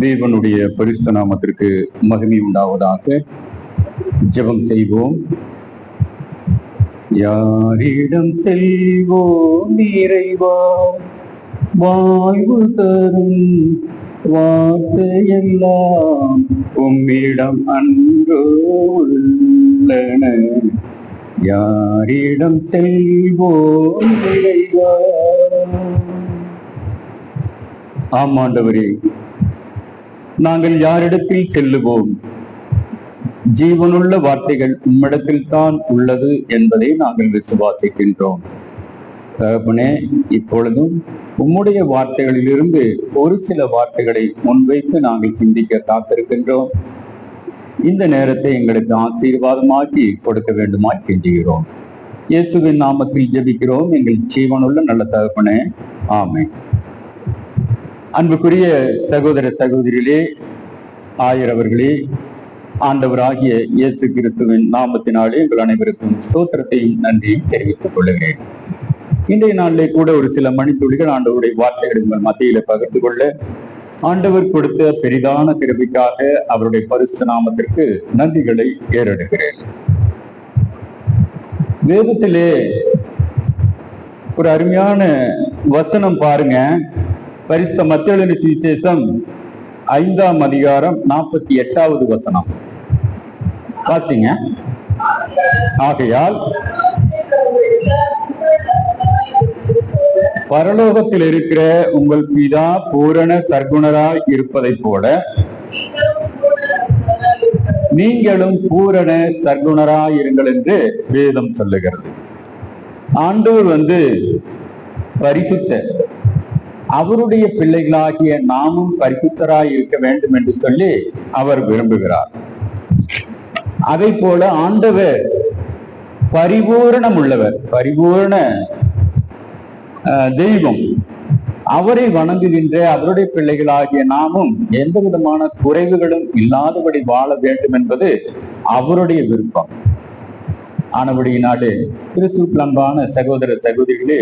தேவனுடைய பரிசுத்த நாமத்திற்கு மகிமை உண்டாவதாக. ஜெபம் செய்வோம். யாரிடம் செல்வோம் இறைவா, வாழ்வு தரும் வார்த்தையெல்லாம் உம்மிடம் அன்றோ உள்ளன. யாரிடம் செல்வோம் இறைவா. ஆமாண்டவரே, நாங்கள் யாரிடத்தில் செல்லுவோம்? ஜீவனுள்ள வார்த்தைகள் உம்மிடத்தில் தான் உள்ளது என்பதை நாங்கள் விசுவாசிக்கின்றோம். தகப்பனே, இப்பொழுதும் உம்முடைய வார்த்தைகளிலிருந்து ஒரு சில வார்த்தைகளை முன்வைத்து நாங்கள் சிந்திக்க காத்திருக்கின்றோம். இந்த நேரத்தை எங்களுக்கு ஆசீர்வாதமாக்கி கொடுக்க வேண்டுமாய் கெஞ்சுகிறோம். இயேசுவின் நாமத்தில் ஜெபிக்கிறோம் எங்கள் ஜீவனுள்ள நல்ல தகப்பனே, ஆமென். அன்புக்குரிய சகோதர சகோதரிகளே, ஆயரவர்களே, ஆண்டவராகிய இயேசு கிறிஸ்துவின் நாமத்தினாலே எங்கள் அனைவருக்கும் ஸ்தோத்திரத்தையும் நன்றியும் தெரிவித்துக் கொள்ளுகிறேன். இன்றைய நாளிலே கூட ஒரு சில மணித்துளிகள் ஆண்டவருடைய வார்த்தைகளை உங்கள் மத்தியில பகிர்ந்து கொள்ள ஆண்டவர் கொடுத்த பெரிதான கிருபைக்காக அவருடைய பரிசுத்த நாமத்திற்கு நன்றிகளை ஏறெடுக்கிறேன். வேதத்திலே ஒரு அருமையான வசனம் பாருங்க. பரிசுத்த மத்தேயு சுவிசேஷம் 5ஆம் அதிகாரம் 48வது வசனம் வாசிங்க. ஆகையால் பரலோகத்தில் இருக்கிற உங்கள் பிதா பூரண சர்க்குணராய் இருப்பதை போல நீங்களும் பூரண சர்க்குணராய் இருங்கள் என்று வேதம் சொல்லுகிறது. ஆண்டவர் பரிசுத்தர். அவருடைய பிள்ளைகளாகிய நாமும் பரிசுத்தராய் இருக்க வேண்டும் என்று சொல்லி அவர் விரும்புகிறார். அதை போல ஆண்டவர் பரிபூரணம் உள்ளவர், பரிபூரண தெய்வம். அவரை வணங்குகின்ற அவருடைய பிள்ளைகளாகிய நாமும் எந்த விதமான குறைவுகளும் இல்லாதபடி வாழ வேண்டும் என்பது அவருடைய விருப்பம். ஆனபடியினாலே கிறிஸ்துவுக்குள் அன்பான சகோதர சகோதரிகளே,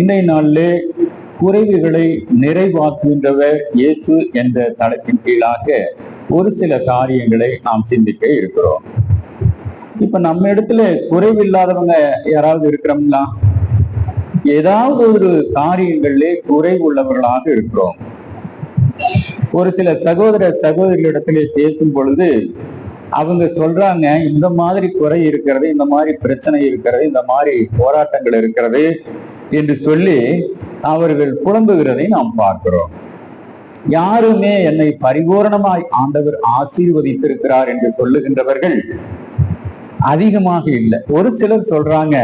இன்றைய நாளிலே குறைவுகளை நிறைவாக்குகின்றவர் இயேசு என்ற தலைப்பின் கீழாக ஒரு சில காரியங்களை நாம் சிந்திக்க இருக்கிறோம். இப்ப நம்ம இடத்துல குறைவு இல்லாதவங்க யாராவது இருக்கிறோம்னா? ஏதாவது ஒரு காரியங்களிலே குறைவு உள்ளவர்களாக இருக்கிறோம். ஒரு சில சகோதர சகோதரிகளிடத்திலே பேசும் பொழுது அவங்க சொல்றாங்க, இந்த மாதிரி குறை இருக்கிறது, இந்த மாதிரி பிரச்சனை இருக்கிறது, இந்த மாதிரி போராட்டங்கள் இருக்கிறது என்று சொல்லி அவர்கள் புலம்புகிறதை நாம் பார்க்கிறோம். யாருமே என்னை பரிபூரணமாய் ஆண்டவர் ஆசீர்வதித்திருக்கிறார் என்று சொல்லுகின்றவர்கள் அதிகமாக இல்லை. ஒரு சிலர் சொல்றாங்க,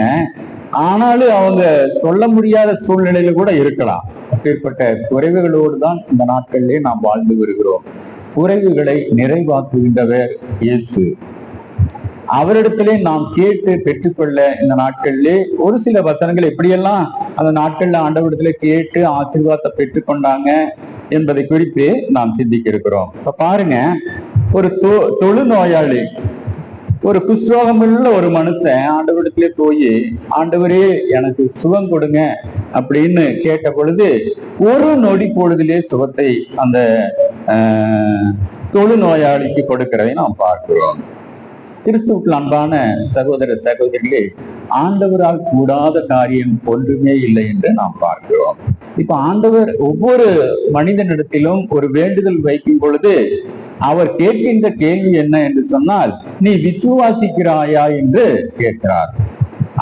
ஆனாலும் அவங்க சொல்ல முடியாத சூழ்நிலையில கூட இருக்கலாம். அப்பேற்பட்ட குறைவுகளோடு தான் இந்த நாட்களிலே நாம் வாழ்ந்து வருகிறோம். குறைவுகளை நிறைவாக்குகின்றவர் இயேசு. அவரிடத்திலே நாம் கேட்டு பெற்றுக்கொள்ள இந்த நாட்களிலே ஒரு சில வசனங்கள் எப்படியெல்லாம் அந்த நாட்கள்ல ஆண்டவரிடத்துல கேட்டு ஆசீர்வாதத்தை பெற்றுக்கொண்டாங்க என்பதை குறித்து நாம் சிந்திக்க இருக்கிறோம். இப்ப பாருங்க, ஒரு தொழுநோயாளி, ஒரு குஷ்ரோகமுள்ள ஒரு மனுஷன் ஆண்டவரிடத்திலே போய், ஆண்டவரே எனக்கு சுகம் கொடுங்க அப்படின்னு கேட்ட பொழுது ஒரு நொடி பொழுதிலே சுகத்தை அந்த தொழுநோயாளிக்கு கொடுக்கிறதை நாம் பார்க்கிறோம். கிறிஸ்துவுக்குள் அன்பான சகோதர சகோதரிகளே, ஆண்டவரால் கூடாத காரியம் ஒன்றுமே இல்லை என்று நாம் பார்க்கிறோம். இப்ப ஆண்டவர் ஒவ்வொரு மனிதனிடத்திலும் ஒரு வேண்டுதல் வைக்கும் பொழுது அவர் கேட்கின்ற கேள்வி என்ன என்று சொன்னால், நீ விசுவாசிக்கிறாயா என்று கேட்கிறார்.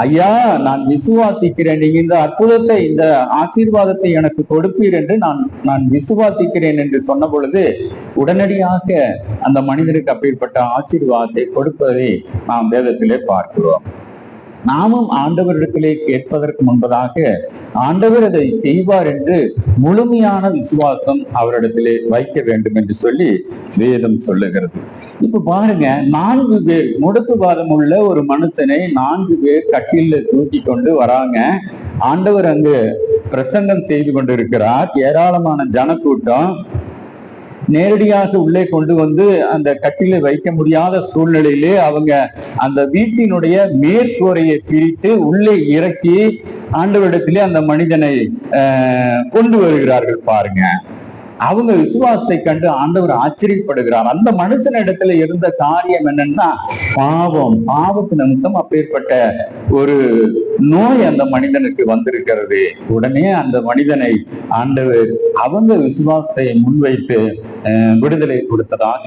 ஐயா, நான் விசுவாசிக்கிறேன், நீங்க இந்த அற்புதத்தை, இந்த ஆசீர்வாதத்தை எனக்கு கொடுப்பீர் என்று நான் விசுவாசிக்கிறேன் என்று சொன்ன பொழுது உடனடியாக அந்த மனிதனுக்கு அப்பேற்பட்ட ஆசீர்வாதத்தை கொடுப்பதை நாம் வேதத்திலே பார்க்கிறோம். நாமும் ஆண்டவரிடத்திலே கேட்பதற்கு முன்பதாக ஆண்டவர் அதை செய்வார் என்று முழுமையான விசுவாசம் அவரிடத்திலே வைக்க வேண்டும் என்று சொல்லி வேதம் சொல்லுகிறது. இப்ப பாருங்க, 4 பேர் முடக்குவாதம் உள்ள ஒரு மனுஷனை 4 பேர் கட்டில தூக்கி கொண்டு வராங்க. ஆண்டவர் அங்கு பிரசங்கம் செய்து கொண்டு இருக்கிறார். ஏராளமான ஜனக்கூட்டம். நேரடியாக உள்ளே கொண்டு வந்து அந்த கட்டில வைக்க முடியாத சூழ்நிலையிலே அவங்க அந்த வீட்டினுடைய மேற்கூரையை பிரித்து உள்ளே இறக்கி ஆண்டவரிடத்திலே அந்த மனிதனை கொண்டு வருகிறார்கள். பாருங்க, அவங்க விசுவாசத்தை கண்டு ஆண்டவர் ஆச்சரியப்படுகிறார். அந்த மனுஷனிடத்துல இருந்த காரியம் என்னன்னா பாவத்து நிமித்தம் அப்பேற்பட்ட ஒரு நோய் அந்த மனிதனுக்கு வந்திருக்கிறது. உடனே அந்த மனிதனை ஆண்டவர் அவங்க விசுவாசத்தை முன்வைத்து விடுதலை கொடுத்ததாக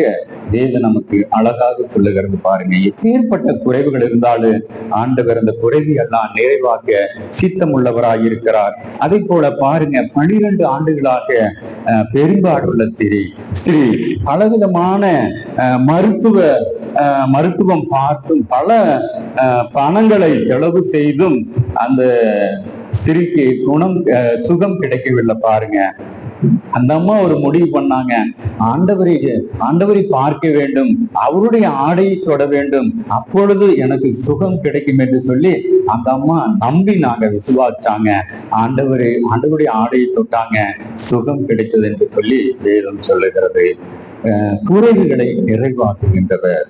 வேதம் நமக்கு அழகாக சொல்லுகிறது. பாருங்க, எப்பேற்பட்ட குறைவுகள் இருந்தாலும் ஆண்டவர் அந்த குறைவு எல்லாம் நிறைவாக்க சித்தம் உள்ளவராய் இருக்கிறார். அதே போல பாருங்க, 12 ஆண்டுகளாக பெரும்பாடுள்ள ஸ்திரீ பலவிதமான மருத்துவம் பார்த்தும் பல பணங்களை செலவு செய்தும் அந்த ஸ்திரீக்கு சுகம் கிடைக்கவில்லை. பாருங்க, அந்த அம்மா ஒரு முடிவு பண்ணாங்க, ஆண்டவரை பார்க்க வேண்டும், அவருடைய ஆடையை தொட வேண்டும், அப்பொழுது எனக்கு சுகம் கிடைக்கும் என்று சொல்லி அந்த அம்மா நம்பி விசுவாச்சாங்க. ஆண்டவருடைய ஆடையை தொட்டாங்க, சுகம் கிடைத்தது என்று சொல்லி வேதம் சொல்லுகிறது. குறைவுகளை நிறைவாக்குகின்றவர்,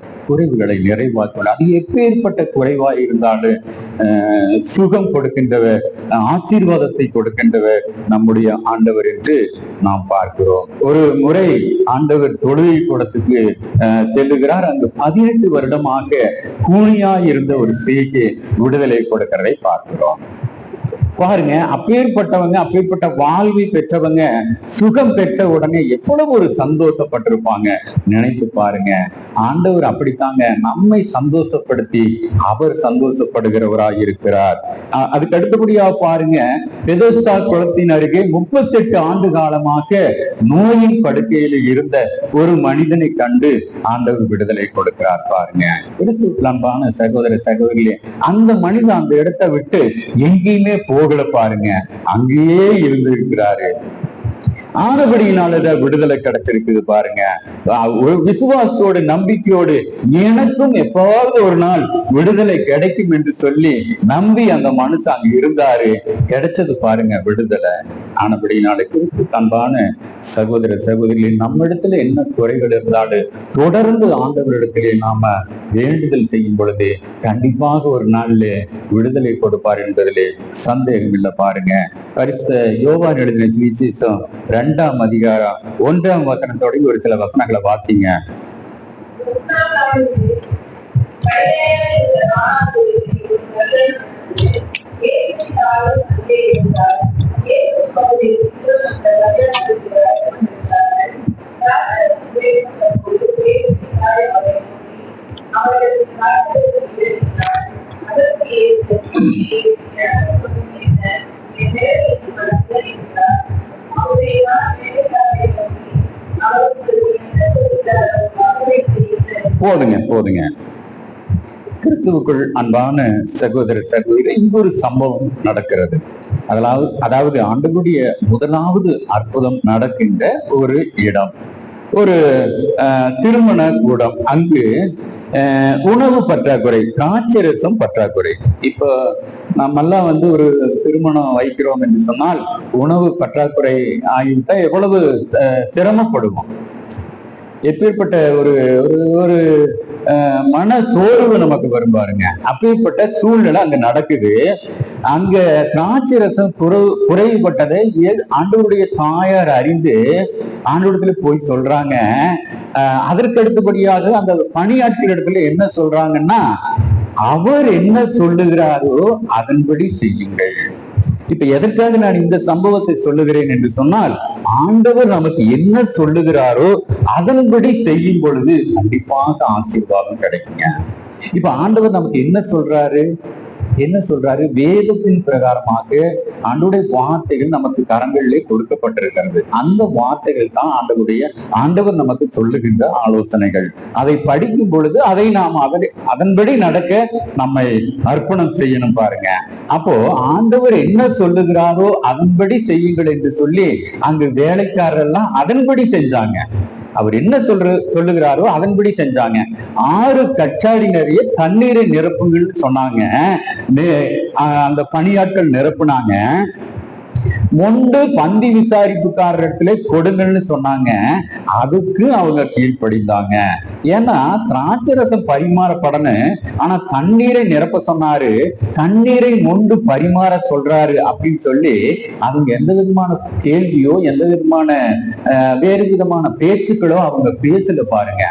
அது எப்பேற்பட்ட குறைவாய் இருந்தாலும் சுகம் கொடுக்கின்றவர், ஆசீர்வாதத்தை கொடுக்கின்றவர் நம்முடைய ஆண்டவர் என்று நாம் பார்க்கிறோம். ஒரு முறை ஆண்டவர் தொழுகை கூடத்துக்கு செல்லுகிறார். அங்கு 18 வருடமாக கூனியாய் இருந்த ஒரு ஸ்திரீக்கு விடுதலை கொடுக்கிறதை பார்க்கிறோம். பாருங்க, அப்பேற்பட்ட வாழ்வை பெற்றவங்க சுகம் பெற்ற உடனே எவ்வளவு ஒரு சந்தோஷப்பட்டிருப்பாங்க. நினைத்து பாருங்க, ஆண்டவர் அப்படித்தாங்க நம்மை சந்தோஷப்படுத்தி அவர் சந்தோஷப்படுகிறவராய் இருக்கிறார். அதுக்கு அடுத்தபடியா பாருங்க, பெதெஸ்தா குளத்தின் அருகே 38 ஆண்டு காலமாக நோயின் படுக்கையில் இருந்த ஒரு மனிதனை கண்டு ஆண்டவர் விடுதலை கொடுக்கிறார். பாருங்க, அன்பான சகோதர சகோதரிகளே, அந்த மனிதன் அந்த இடத்தை விட்டு எங்கேயுமே போகல. பாருங்க, அங்கேயே இருந்து இருக்கிறாரு. ஆனபடியினாலதான் விடுதலை கிடைச்சிருக்குது. பாருங்க, ஒரு விசுவாசத்தோடு நம்பிக்கையோடு எனக்கும் எப்பாவது ஒரு நாள் விடுதலை கிடைக்கும் என்று சொல்லி நம்பி அந்த மனுஷன் அங்க இருந்தாரு, கிடைச்சது. பாருங்க, விடுதலை. ஆனபடியினால கிறிஸ்து அன்பான சகோதர சகோதரிகளின் நம்மிடத்துல என்ன குறைகள் இருந்தாலும் தொடர்ந்து ஆண்டவரிடத்திலே நாம வேண்டுதல் செய்யும் பொழுது கண்டிப்பாக ஒரு நாள்ல விடுதலை கொடுப்பார் என்பதிலே சந்தேகம் இல்லை. பாருங்க, பரிசுத்த யோவான் எழுதின சுவிசேஷம் 2ஆம் அதிகாரம் 1ஆம் வசனத்தோட ஒரு சில வசனங்களை வாசிங்க. போதுங்க கிறிஸ்துவுக்குள் அன்பான சகோதர சகோதரி, இங்க ஒரு சம்பவம் நடக்கிறது. அதாவது ஆண்டவருடைய முதலாவது அற்புதம் நடக்கின்ற ஒரு இடம், ஒரு திருமண கூடம். அங்கு உணவு பற்றாக்குறை, திராட்சரசம் பற்றாக்குறை. இப்ப நம்மெல்லாம் ஒரு திருமணம் வைக்கிறோம் என்று சொன்னால் உணவு பற்றாக்குறை ஆகிவிட்டா எவ்வளவு சிரமப்படுவோம். எப்பேற்பட்ட ஒரு ஒரு மன சோர்வு நமக்கு வரும் பாருங்க. அப்பேற்பட்ட சூழ்நிலை அங்க நடக்குது. அங்க திராட்சரசம் குறைவுபட்டதை ஆண்டவருடைய தாயார் அறிந்து ஆண்டவரத்துல போய் சொல்றாங்க. அதற்கு அடுத்தபடியாக அந்த பணியாட்கள் இடத்துல என்ன சொல்றாங்கன்னா, அவர் என்ன சொல்லுகிறாரோ அதன்படி செய்யுங்கள். இப்ப எதற்காக நான் இந்த சம்பவத்தை சொல்லுகிறேன் என்று சொன்னால், ஆண்டவர் நமக்கு என்ன சொல்லுகிறாரோ அதன்படி செய்யும் பொழுது கண்டிப்பாக ஆசீர்வாதம் கிடைக்குங்க. இப்ப ஆண்டவர் நமக்கு என்ன சொல்றாரு? வேதத்தின் பிரகாரமாக ஆண்டவருடைய வார்த்தைகள் நமக்கு கரங்களிலே கொடுக்கப்பட்டிருக்கிறது. அந்த வார்த்தைகள் தான் ஆண்டவர் நமக்கு சொல்லுகின்ற ஆலோசனைகள். அதை படிக்கும் பொழுது அதை நாம் அதன்படி நடக்க நம்மை அர்ப்பணம் செய்யணும். பாருங்க, அப்போ ஆண்டவர் என்ன சொல்லுகிறாரோ அதன்படி செய்யுங்கள் என்று சொல்லி அங்கு வேலைக்காரர் எல்லாம் அதன்படி செஞ்சாங்க. அவர் என்ன சொல்லுகிறாரோ அதன்படி செஞ்சாங்க. 6 கச்சாடி நிறைய தண்ணீரை நிரப்புங்கள்னு சொன்னாங்க. அந்த பணியாட்கள் நிரப்புனாங்க. மொண்டு பந்தி விசாரிப்புக்காரர்களை கொடுங்கன்னு சொன்னாங்க. அதுக்கு அவங்க கீழ்ப்படிந்தாங்க. ஏன்னா திராட்சரசம் பரிமாறப்படணும், ஆனா தண்ணீரை நிரப்ப சொன்னாரு, தண்ணீரை மொண்டு பரிமாற சொல்றாரு அப்படின்னு சொல்லி அவங்க எந்த விதமான கேள்வியோ எந்த விதமான வேறு விதமான பேச்சுக்களோ அவங்க பேசல பாருங்க.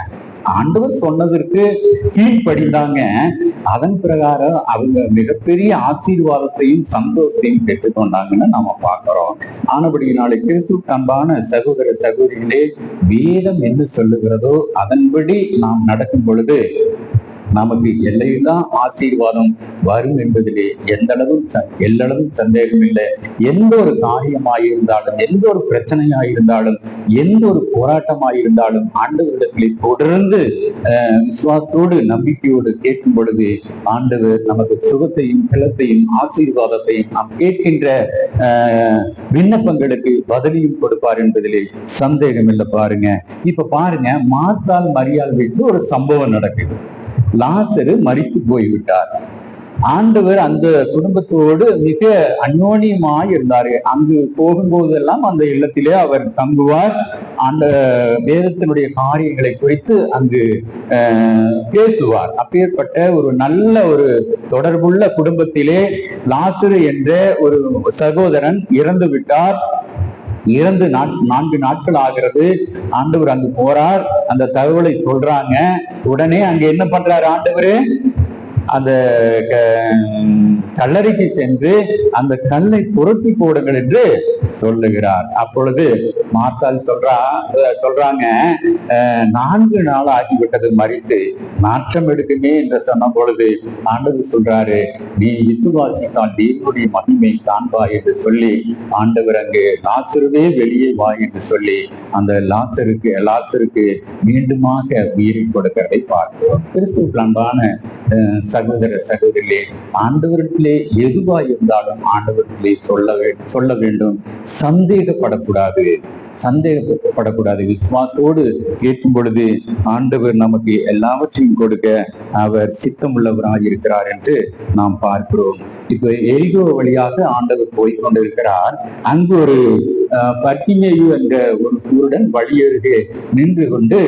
ஆண்டவர் சொன்னதற்கு கீழ்ப்படிந்தாங்க. அதன் பிரகாரம் அவங்க மிகப்பெரிய ஆசீர்வாதத்தையும் சந்தோஷத்தையும் பெற்றுக்கொண்டாங்கன்னு நாம பார்க்கிறோம். ஆனபடியினாலே கிறிஸ்துவுக்கு அன்பான சகோதர சகோதரிகளே, வேதம் என்ன சொல்லுகிறதோ அதன்படி நாம் நடக்கும் பொழுது நமக்கு எல்லையில்லா ஆசீர்வாதம் வரும் என்பதிலே எல்லளவும் சந்தேகம் இல்லை. எந்த ஒரு காரியமாயிருந்தாலும், எந்த ஒரு பிரச்சனையாயிருந்தாலும், எந்த ஒரு போராட்டமாயிருந்தாலும் ஆண்டவரிடத்திலே தொடர்ந்து விசுவாசத்தோடு நம்பிக்கையோடு கேட்கும் பொழுது ஆண்டவர் நமக்கு சுகத்தையும் பலத்தையும் ஆசீர்வாதத்தையும் நாம் கேட்கின்ற விண்ணப்பங்களுக்கு பதிலையும் கொடுப்பார் என்பதிலே சந்தேகம் இல்லை. பாருங்க, இப்ப பாருங்க, மார்த்தாள் மரியாள் வீட்டு ஒரு சம்பவம் நடக்குது. லாசரு மரித்து போய்விட்டார். ஆண்டவர் அந்த குடும்பத்தோடு மிக அந்யோன்யமாய் இருந்தாரு. அங்கு போகும்போதெல்லாம் அந்த இல்லத்திலே அவர் தங்குவார். அந்த வேதத்தினுடைய காரியங்களை குறித்து அங்கு பேசுவார். அப்பேற்பட்ட ஒரு நல்ல ஒரு தொடர்புள்ள குடும்பத்திலே லாசரு என்ற ஒரு சகோதரன் இறந்து விட்டார். இறந்து 4 நாட்கள் ஆகிறது. ஆண்டவர் அங்கு போறார், அந்த தகவலை சொல்றாங்க. உடனே அங்க என்ன பண்றாரு ஆண்டவர்? அந்த கல்லறைக்கு சென்று அந்த கல்லை புரட்டி போடுங்கள் என்று சொல்லுகிறார். அப்பொழுது மார்த்தாள் சொல்றாங்க, 4 நாள் ஆகிவிட்டது மரித்து, நாற்றம் எடுக்குமே என்று சொன்ன பொழுது ஆண்டவர் சொல்றாரு, நீ விசுவாசித்தால் தேவனுடைய மகிமை காண்பா என்று சொல்லி ஆண்டவர் அங்கு லாசருவே வெளியே வா என்று சொல்லி அந்த லாசருக்கு மீண்டுமாக உயிரை கொடுக்கிறதை பார்க்கிறோம். கிறிஸ்துவுக்கு அன்பான சகோதர சகோதரிகளே, ஆண்டவரிடத்திலே எதுவா இருந்தாலும் ஆண்டவரிடத்திலே சொல்ல வேண்டும். சந்தேகப்படக்கூடாது. விசுவாசத்தோடு கேட்கும் பொழுது ஆண்டவர் நமக்கு எல்லாவற்றையும் கொடுக்க அவர் சித்தமுள்ளவராக இருக்கிறார் என்று நாம் பார்க்கிறோம். இப்ப எரிகோ வழியாக ஆண்டவர் போய்கொண்டிருக்கிறார். அங்கு ஒரு பர்திமேயு என்ற ஒரு குருடன் வழியருகே நின்று கொண்டு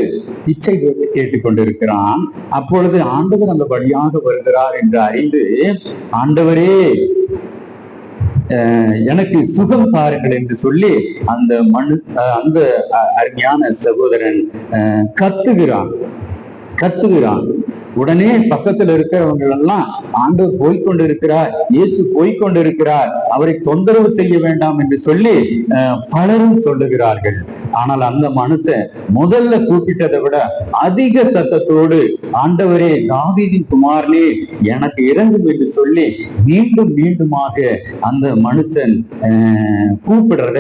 பிச்சை கேட்டுக் கொண்டிருக்கிறான். அப்பொழுது ஆண்டவர் அந்த வழியாக வருகிறார் என்று அறிந்து, ஆண்டவரே எனக்கு சுகம் பாருங்கள் என்று சொல்லி அந்த அருமையான சகோதரன் கத்துகிறான். உடனே பக்கத்துல இருக்கிறவங்க எல்லாம் ஆண்டவர் போய்கொண்டிருக்கிறார், இயேசு போய்கொண்டிருக்கிறார், அவரை தொந்தரவு செய்ய வேண்டாம் என்று சொல்லி பலரும் சொல்லுகிறார்கள். ஆனால் அந்த மனுஷன் முதல்ல கூப்பிட்டதை விட அதிக சத்தத்தோடு, ஆண்டவரே தாவீதின் குமாரனே எனக்கு இறங்கும் என்று சொல்லி மீண்டுமாக அந்த மனுஷன் கூப்பிடுறத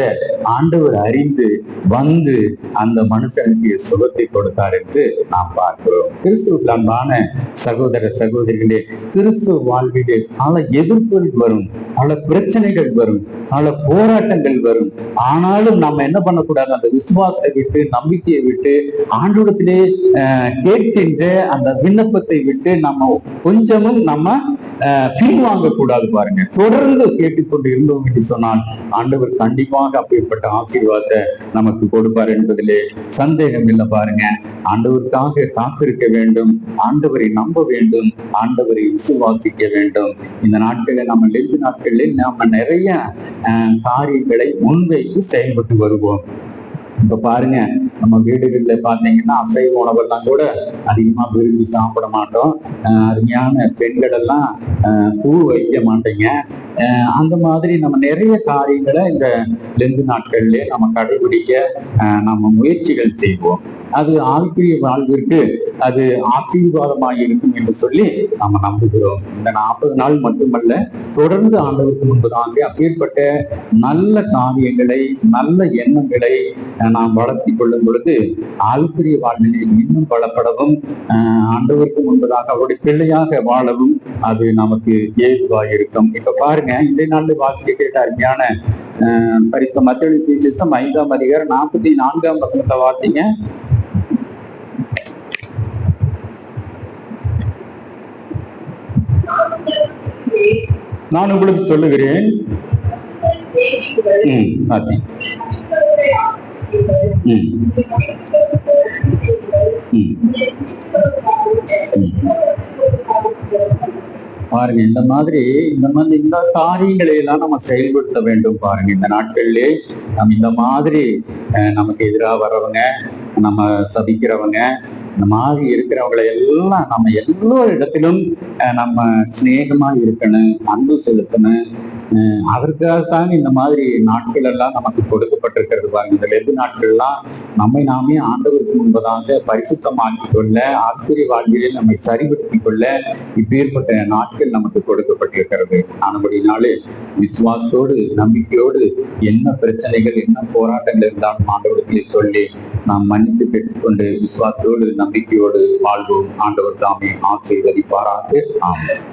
ஆண்டவர் அறிந்து வந்து அந்த மனுஷனுக்கு சுகத்தை கொடுத்தார் என்று நாம் பார்க்கிறோம். கிறிஸ்துவுக்கு அன்பான சகோதர சகோதரிகளே, கிறிஸ்துவ வாழ்விலே பல எதிர்ப்புகள் வரும், பல பிரச்சனைகள் வரும், பல போராட்டங்கள் வரும். ஆனாலும் நம்ம என்ன பண்ணக்கூடாது? அந்த விசுவாசத்தை விட்டு, நம்பிக்கையை விட்டு, ஆண்டவரிடத்திலே கேட்கின்ற அந்த விண்ணப்பத்தை விட்டு நம்ம கொஞ்சமும் பின்வாங்க கூடாது. பாருங்க, தொடர்ந்து கேட்டுக்கொண்டு இருந்தோம் என்று சொன்னால் ஆண்டவர் கண்டிப்பாக அப்படிப்பட்ட ஆசீர்வாதத்தை நமக்கு கொடுப்பார் என்பதிலே சந்தேகம் இல்லை. பாருங்க, ஆண்டவருக்காக காத்திருக்க வேண்டும், ஆண்டவரை நம்ப வேண்டும், ஆண்டவரை விசுவாசிக்க வேண்டும். இந்த நாட்களில் நம்ம லெந்து நாட்களில் நாம நிறைய காரியங்களை முன்வைத்து செயல்பட்டு வருவோம். இப்ப பாருங்க, நம்ம வீடுகள்ல பாத்தீங்கன்னா அசைவ உணவெல்லாம் கூட அதிகமா விரும்பி சாப்பிட மாட்டோம். அருமையான பெண்கள் எல்லாம் பூ வைக்க மாட்டீங்க. அந்த மாதிரி நம்ம நிறைய காரியங்களை இந்த லெந்து நாட்கள்ல நம்ம கடைபிடிக்க நம்ம முயற்சிகள் செய்வோம். அது ஆவிக்குரிய வாழ்விற்கு அது ஆசீர்வாதமாக இருக்கும் என்று சொல்லி நம்ம நம்புகிறோம். இந்த 40 நாள் மட்டுமல்ல, தொடர்ந்து ஆண்டவருக்கு முன்பதாக அப்பேற்பட்ட நல்ல காரியங்களை, நல்ல எண்ணங்களை நாம் வளர்த்தி கொள்ளும் பொழுது ஆவிக்குரிய வாழ்விலே இன்னும் பலப்படவும், ஆண்டவருக்கு முன்பதாக அவருடைய பிள்ளையாக வாழவும் அது நமக்கு ஏதுவாக இருக்கும். இப்ப பாருங்க, இந்த நாளில் வாசிக்க கேட்ட அருமையான பரிசு மத்தேயு சுவிசேஷம் 5ஆம் அதிகாரம் 44ஆம் வசனத்தை வாசிங்க. நான் உங்களுக்கு சொல்லுகிறேன், பாத்தி. பாருங்க, இந்த காரியங்களை எல்லாம் நம்ம செயல்படுத்த வேண்டும். பாருங்க, இந்த நாட்கள்லயே நம்ம இந்த மாதிரி நமக்கு எதிராக வர்றவங்க, நம்ம சபிக்கிறவங்க, இந்த மாதிரி இருக்கிறவங்களை எல்லாம் நம்ம எல்லோரு இடத்திலும் நம்ம சிநேகமா இருக்கணும், அன்பு செலுத்தணும். அதற்காகத்தான் இந்த மாதிரி நாட்கள் எல்லாம் நமக்கு கொடுக்கப்பட்டிருக்கிறது. பாருங்க, இந்த லெபு நாட்கள்லாம் நம்மை நாமே ஆண்டவருக்கு முன்பதாக பரிசுத்தமாக்கிக் கொள்ள, ஆத்திரிய வாழ்வியலில் நம்மை சரிபடுத்திக் கொள்ள இப்பேற்பட்ட நாட்கள் நமக்கு கொடுக்கப்பட்டிருக்கிறது. ஆனபடினாலே விசுவாசத்தோடு நம்பிக்கையோடு என்ன பிரச்சனைகள், என்ன போராட்டங்கள் இருந்தாலும் ஆண்டவரத்திலே சொல்லி நாம் மன்னித்து பெற்றுக்கொண்டு விசுவாசத்தோடு நம்பிக்கையோடு வாழ்வோம். ஆண்டவர் தாமே ஆசீர்வதிப்பாராக. ஆமென்.